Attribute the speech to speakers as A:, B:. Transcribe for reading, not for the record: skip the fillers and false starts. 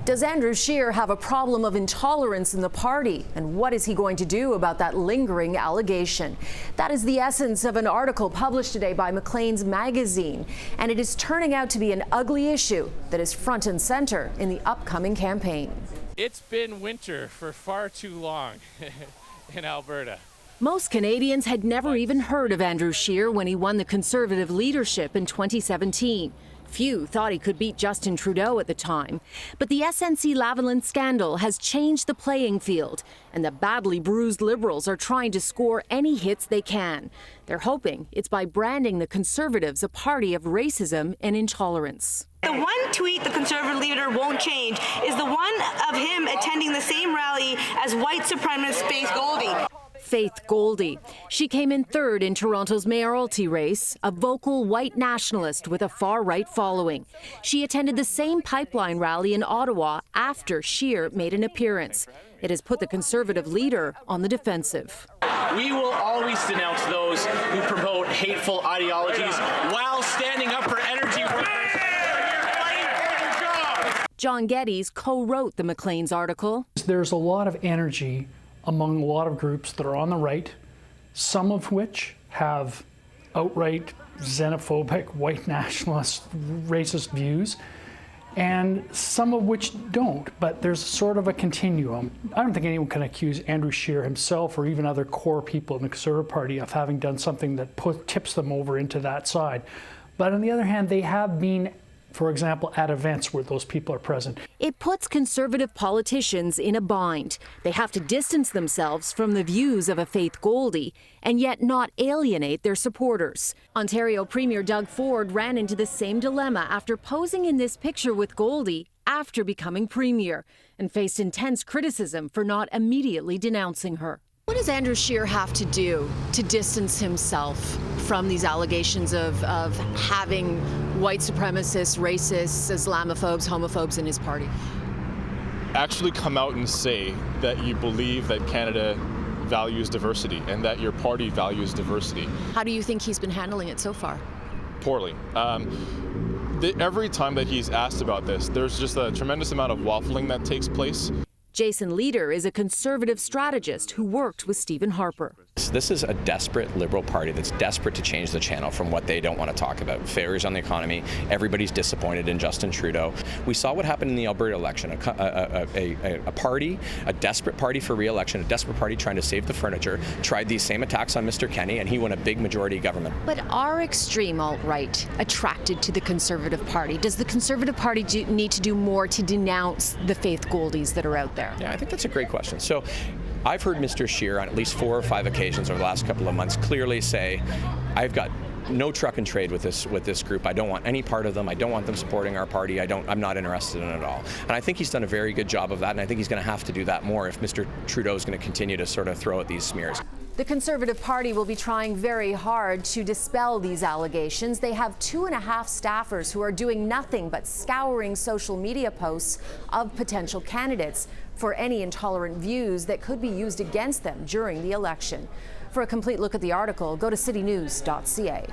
A: Does Andrew Scheer have a problem of intolerance in the party? And what is he going to do about that lingering allegation? That is the essence of an article published today by Maclean's magazine. And it is turning out to be an ugly issue that is front and center in the upcoming campaign.
B: It's been winter for far too long in Alberta.
A: Most Canadians had never even heard of Andrew Scheer when he won the Conservative leadership in 2017. Few thought he could beat Justin Trudeau at the time. But the SNC-Lavalin scandal has changed the playing field, and the badly bruised Liberals are trying to score any hits they can. They're hoping it's by branding the Conservatives a party of racism and intolerance.
C: The one tweet the Conservative leader won't change is the one of him attending the same rally as white supremacist Faith Goldie.
A: Faith Goldie. She came in third in Toronto's mayoralty race, a vocal white nationalist with a far-right following. She attended the same pipeline rally in Ottawa after Scheer made an appearance. It has put the Conservative leader on the defensive.
D: We will always denounce those who promote hateful ideologies while standing up for energy workers.
A: John Geddes co-wrote the Maclean's article.
E: There's a lot of energy among a lot of groups that are on the right, some of which have outright xenophobic, white nationalist, racist views, and some of which don't, but there's sort of a continuum. I don't think anyone can accuse Andrew Scheer himself or even other core people in the Conservative Party of having done something that tips them over into that side. But on the other hand, they have been, for example, at events where those people are present.
A: It puts Conservative politicians in a bind. They have to distance themselves from the views of a Faith Goldie and yet not alienate their supporters. Ontario Premier Doug Ford ran into the same dilemma after posing in this picture with Goldie after becoming Premier and faced intense criticism for not immediately denouncing her. What does Andrew Scheer have to do to distance himself from these allegations of having white supremacists, racists, Islamophobes, homophobes in his party?
F: Actually come out and say that you believe that Canada values diversity and that your party values diversity.
A: How do you think he's been handling it so far?
F: Poorly. Every time that he's asked about this, there's just a tremendous amount of waffling that takes place.
A: Jason Leader is a Conservative strategist who worked with Stephen Harper.
G: This is a desperate Liberal Party that's desperate to change the channel from what they don't want to talk about. Failures on the economy. Everybody's disappointed in Justin Trudeau. We saw what happened in the Alberta election. A party, a desperate party for re-election, a desperate party trying to save the furniture, tried these same attacks on Mr. Kenney, and he won a big majority government.
A: But are extreme alt-right attracted to the Conservative Party? Does the Conservative Party need to do more to denounce the Faith Goldies that are out there?
G: Yeah, I think that's a great question. So I've heard Mr. Scheer on at least 4 or 5 occasions over the last couple of months clearly say, I've got no truck and trade with this group. I don't want any part of them. I don't want them supporting our party. I'm not interested in it at all. And I think he's done a very good job of that, and I think he's going to have to do that more if Mr. Trudeau is going to continue to sort of throw out these smears.
A: The Conservative Party will be trying very hard to dispel these allegations. They have 2.5 staffers who are doing nothing but scouring social media posts of potential candidates for any intolerant views that could be used against them during the election. For a complete look at the article, go to citynews.ca.